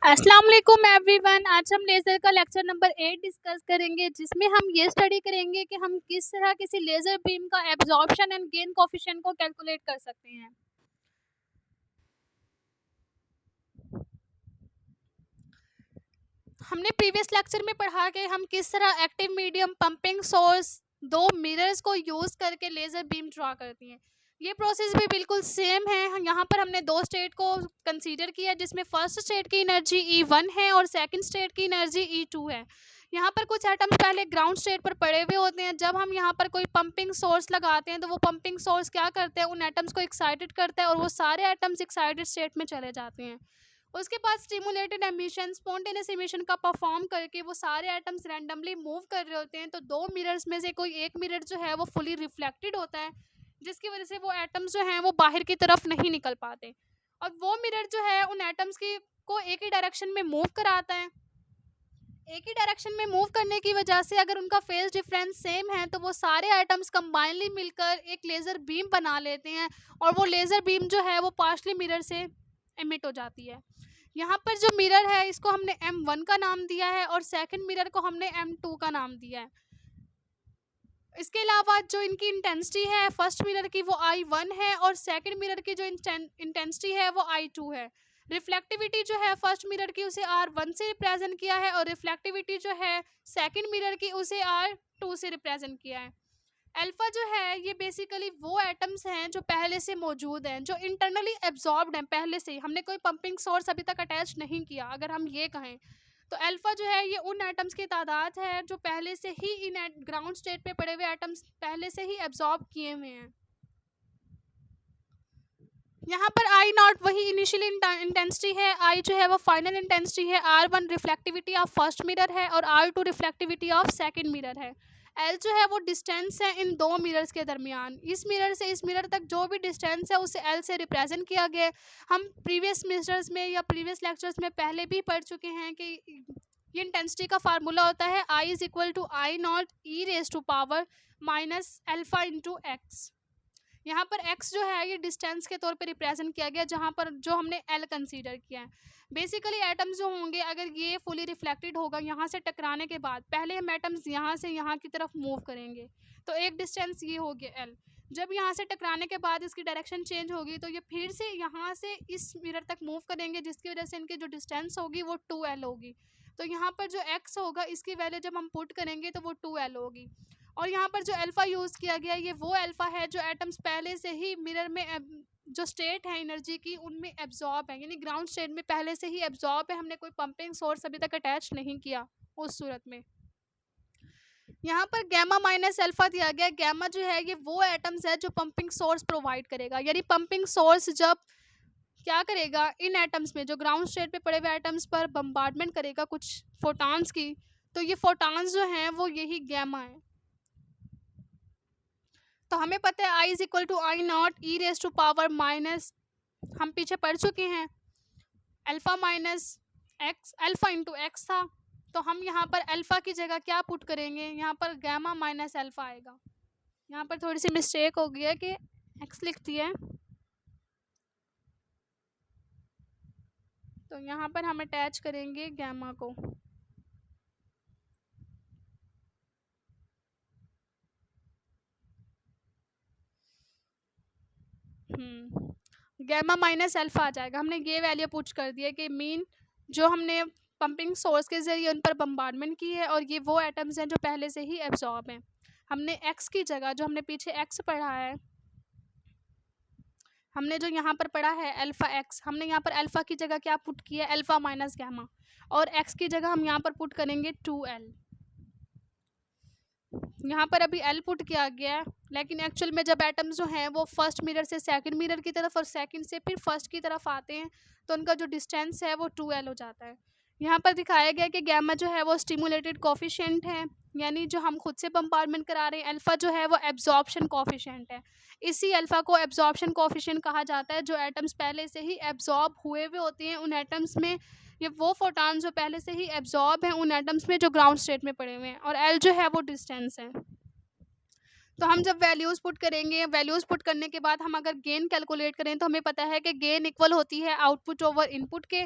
अस्सलाम वालेकुम एवरीवन। आज हम लेज़र का लेक्चर नंबर 8 डिस्कस करेंगे, जिसमें हम ये स्टडी करेंगे कि हम किस तरह किसी लेज़र बीम का एब्जॉर्प्शन एंड गेन कोफिशिएंट को कैलकुलेट कर सकते हैं। हमने प्रीवियस लेक्चर में पढ़ा कि हम किस तरह एक्टिव मीडियम, पंपिंग सोर्स, दो मिरर्स को यूज़ करके लेज़र बीम ड्रा करती हैं। ये प्रोसेस भी बिल्कुल सेम है। यहाँ पर हमने दो स्टेट को कंसीडर किया, जिसमें फर्स्ट स्टेट की एनर्जी E1 है और सेकंड स्टेट की एनर्जी E2 है। यहाँ पर कुछ एटम्स पहले ग्राउंड स्टेट पर पड़े हुए होते हैं। जब हम यहाँ पर कोई पंपिंग सोर्स लगाते हैं तो वो पंपिंग सोर्स क्या करते हैं, उन एटम्स को एक्साइटेड करता है और वो सारे एटम्स एक्साइटेड स्टेट में चले जाते हैं। उसके बाद स्टिमुलेटेड एमिशन, स्पॉन्टेनियस एमिशन का परफॉर्म करके वो सारे एटम्स रैंडमली मूव कर रहे होते हैं। तो दो मिरर्स में से कोई एक मिरर जो है वो फुली रिफ्लेक्टेड होता है, जिसकी वजह से वो एटम्स जो हैं वो बाहर की तरफ नहीं निकल पाते। और वो मिरर जो है उन एटम्स की को एक ही डायरेक्शन में मूव कराता है। एक ही डायरेक्शन में मूव करने की वजह से अगर उनका फेज डिफरेंस सेम है तो वो सारे आइटम्स कंबाइनली मिलकर एक लेज़र बीम बना लेते हैं, और वो लेज़र बीम जो है वो पार्शली मिरर से एमिट हो जाती है। यहाँ पर जो मिरर है इसको हमने M1 का नाम दिया है और सेकंड मिरर को हमने M2 का नाम दिया है। इसके अलावा जो इनकी इंटेंसिटी है फर्स्ट मिरर की वो I1 है और सेकंड मिरर की जो इंटेंसिटी है वो I2 है। रिफ्लेक्टिविटी जो है फर्स्ट मिरर की उसे R1 से रिप्रेजेंट किया है और रिफ्लेक्टिविटी जो है सेकंड मिरर की उसे R2 से रिप्रेजेंट किया है। अल्फा जो है ये बेसिकली वो एटम्स हैं जो पहले से मौजूद हैं, जो इंटरनली एब्जॉर्ब्ड हैं पहले से ही। हमने कोई पंपिंग सोर्स अभी तक अटैच नहीं किया, अगर हम ये कहें तो अल्फा जो है ये उन एटम्स की तादाद है जो पहले से ही इन ग्राउंड स्टेट पे पड़े हुए एटम्स पहले से ही एब्जॉर्ब किए हुए हैं। यहाँ पर आई नॉट वही इनिशियल इंटेंसिटी है, आई जो है वो फाइनल इंटेंसिटी है, R1 reflectivity of first mirror है और R2 reflectivity of second mirror है। एल जो है वो डिस्टेंस है इन दो मिरर्स के दरमियान। इस मिरर से इस मिरर तक जो भी डिस्टेंस है उसे एल से रिप्रेजेंट किया गया है। हम प्रीवियस मिरर्स में या प्रीवियस लेक्चर्स में पहले भी पढ़ चुके हैं कि ये इंटेंसिटी का फार्मूला होता है I is equal to I not E raise to power minus alpha into X. यहाँ पर x जो है ये डिस्टेंस के तौर पे रिप्रेजेंट किया गया, जहाँ पर जो हमने l कंसीडर किया है। बेसिकली एटम्स जो होंगे अगर ये फुली रिफ्लेक्टेड होगा यहाँ से टकराने के बाद, पहले हम एटम्स यहाँ से यहाँ की तरफ मूव करेंगे तो एक डिस्टेंस ये हो गया l। जब यहाँ से टकराने के बाद इसकी डायरेक्शन चेंज होगी तो ये फिर से यहाँ से इस मिरर तक मूव करेंगे, जिसकी वजह से इनकी जो डिस्टेंस होगी वो 2l होगी। तो यहाँ पर जो x होगा इसकी वैल्यू जब हम पुट करेंगे तो वो 2l होगी। और यहाँ पर जो अल्फ़ा यूज़ किया गया ये वो अल्फ़ा है जो एटम्स पहले से ही मिरर में जो स्टेट है एनर्जी की उनमें एब्जॉर्ब है, यानी ग्राउंड स्टेट में पहले से ही एब्जॉर्ब है। हमने कोई पंपिंग सोर्स अभी तक अटैच नहीं किया उस सूरत में। यहाँ पर गैमा माइनस अल्फ़ा दिया गया। गैमा जो है ये वो एटम्स है जो पंपिंग सोर्स प्रोवाइड करेगा, यानी पंपिंग सोर्स जब क्या करेगा इन एटम्स में जो ग्राउंड स्टेट पे पड़े हुए एटम्स पर बम्बार्डमेंट करेगा कुछ फोटॉन्स की, तो ये फोटॉन्स जो हैं वो यही गैमा है। तो हमें पता है I is equal to I not E raise to power minus, हम पीछे पढ़ चुके हैं alpha minus x, alpha into x था। तो हम यहाँ पर अल्फ़ा की जगह क्या पुट करेंगे, यहाँ पर गैमा माइनस अल्फ़ा आएगा। यहाँ पर थोड़ी सी मिस्टेक हो गई है कि एक्स लिख दिया है, तो यहाँ पर हम अटैच करेंगे गैमा को। गैमा माइनस अल्फ़ा आ जाएगा। हमने ये वैल्यू पुट कर दिया कि मीन जो हमने पंपिंग सोर्स के ज़रिए उन पर बम्बार्डमेंट की है और ये वो एटम्स हैं जो पहले से ही एब्जॉर्ब हैं। हमने एक्स की जगह जो हमने पीछे एक्स पढ़ा है, हमने जो यहाँ पर पढ़ा है अल्फ़ा एक्स, हमने यहाँ पर अल्फ़ा की जगह क्या पुट किया है अल्फ़ा माइनस गैमा, और एक्स की जगह हम यहाँ पर पुट करेंगे 2l। यहाँ पर अभी l पुट किया गया है, लेकिन एक्चुअल में जब एटम्स जो हैं वो फर्स्ट मिरर से सेकंड मिरर की तरफ और सेकंड से फिर फर्स्ट की तरफ आते हैं तो उनका जो डिस्टेंस है वो 2l हो जाता है। यहाँ पर दिखाया गया कि गैमा जो है वो स्टिमुलेटेड कोफिशिएंट है, यानी जो हम खुद से बम्बार्डमेंट करा रहे हैं। अल्फ़ा जो है वो एब्जॉर्प्शन कोफिशिएंट है। इसी अल्फ़ा को एब्जॉर्प्शन कोफिशिएंट कहा जाता है। जो एटम्स पहले से ही एब्जॉर्ब हुए हुए होते हैं उन एटम्स में, ये वो फोटॉन जो पहले से ही एब्जॉर्ब हैं उन एटम्स में जो ग्राउंड स्टेट में पड़े हुए हैं, और एल जो है वो डिस्टेंस है। तो हम जब वैल्यूज़ पुट करेंगे, वैल्यूज़ पुट करने के बाद हम अगर गेन कैलकुलेट करें तो हमें पता है कि गेन इक्वल होती है आउटपुट ओवर इनपुट के।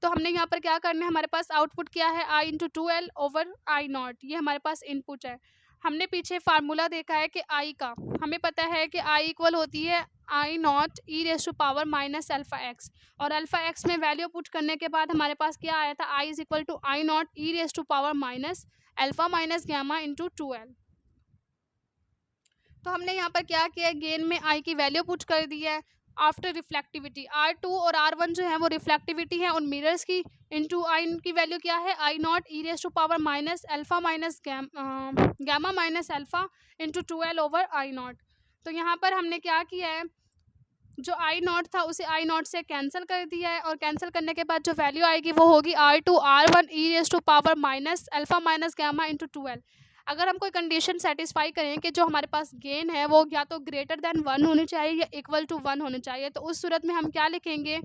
तो हमने यहाँ पर क्या करना है, हमारे पास आउटपुट क्या है, I into 2L over I not, ये हमारे पास इनपुट है। हमने पीछे फार्मूला देखा है कि I का, हमें पता है कि I इक्वल होती है I not e raise to power minus alpha x, और अल्फ़ा एक्स में वैल्यू पुट करने के बाद हमारे पास क्या आया था, I is equal to I not e raise to power minus alpha minus gamma into 2L। तो हमने यहाँ पर क्या किया है, गेन में I की वैल्यू पुट कर दी है। आफ्टर रिफ्लेक्टिविटी R2 और R1 जो है वो रिफ्लेक्टिविटी है उन मिरर्स की, इंटू आई की वैल्यू क्या है, I not e raise to power minus alpha minus gamma minus alpha into 2L over I not. तो यहाँ पर हमने क्या किया है, जो आई नॉट था उसे आई नॉट से कैंसिल कर दिया है, और कैंसिल करने के बाद जो वैल्यू आएगी वो होगी R2 R1 e raise to power minus alpha minus gamma into 2L। अगर हम कोई कंडीशन सेटिस्फाई करें कि जो हमारे पास गेन है वो या तो ग्रेटर देन 1 होनी चाहिए या इक्वल टू 1 होनी चाहिए, तो उस सूरत में हम क्या लिखेंगे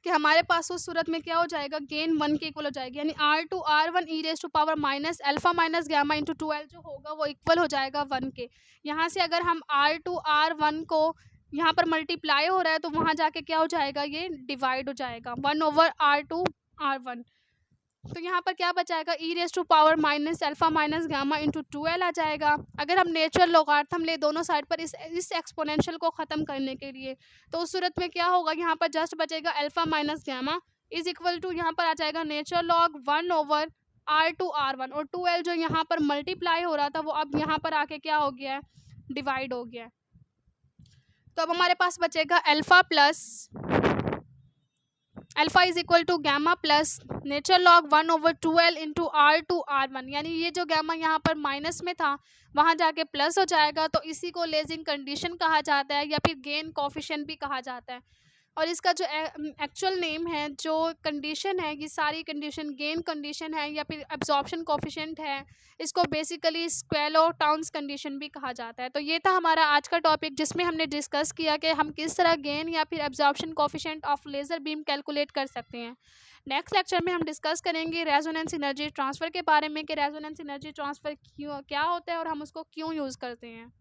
कि हमारे पास उस सूरत में क्या हो जाएगा, गेन 1 के इक्वल हो जाएगी, यानी R2 R1 e raise to power minus alpha minus gamma into 2L जो होगा वो इक्वल हो जाएगा 1 के। यहाँ से अगर हम R2 R1 को यहाँ पर मल्टीप्लाई हो रहा है तो वहाँ जाके क्या हो जाएगा, ये डिवाइड हो जाएगा 1 ओवर R2 R1। तो यहाँ पर क्या बचाएगा, e raise to power minus alpha minus gamma into 2L आ जाएगा। अगर हम नेचुरल लॉगरिथम ले दोनों साइड पर इस एक्सपोनेंशियल को ख़त्म करने के लिए, तो उस सूरत में क्या होगा, यहाँ पर जस्ट बचेगा alpha minus gamma is equal to, यहाँ पर आ जाएगा natural log 1 over R2 R1, और 2L जो यहाँ पर मल्टीप्लाई हो रहा था वो अब यहाँ पर आके क्या हो गया है, डिवाइड हो गया है। तो अब हमारे पास बचेगा alpha plus alpha is equal to gamma plus nature log 1 over 2L into R2 R1, यानी ये जो गैमा यहाँ पर माइनस में था वहाँ जाके प्लस हो जाएगा, तो इसी को लेजिंग कंडीशन कहा जाता है या फिर गेन कोफिशिएंट भी कहा जाता है। और इसका जो एक्चुअल नेम है, जो कंडीशन है, ये सारी कंडीशन गेन कंडीशन है या फिर एब्जॉर्प्शन कोफिशिएंट है, इसको बेसिकली स्क्वेलो-टाउन्स कंडीशन भी कहा जाता है। तो ये था हमारा आज का टॉपिक जिसमें हमने डिस्कस किया कि हम किस तरह गेन या फिर absorption coefficient of laser beam calculate कर सकते हैं। नेक्स्ट लेक्चर में हम डिस्कस करेंगे रेजोनेंस एनर्जी ट्रांसफ़र के बारे में कि रेजोनेंस एनर्जी ट्रांसफ़र क्यों क्या होता है और हम उसको क्यों यूज़ करते हैं।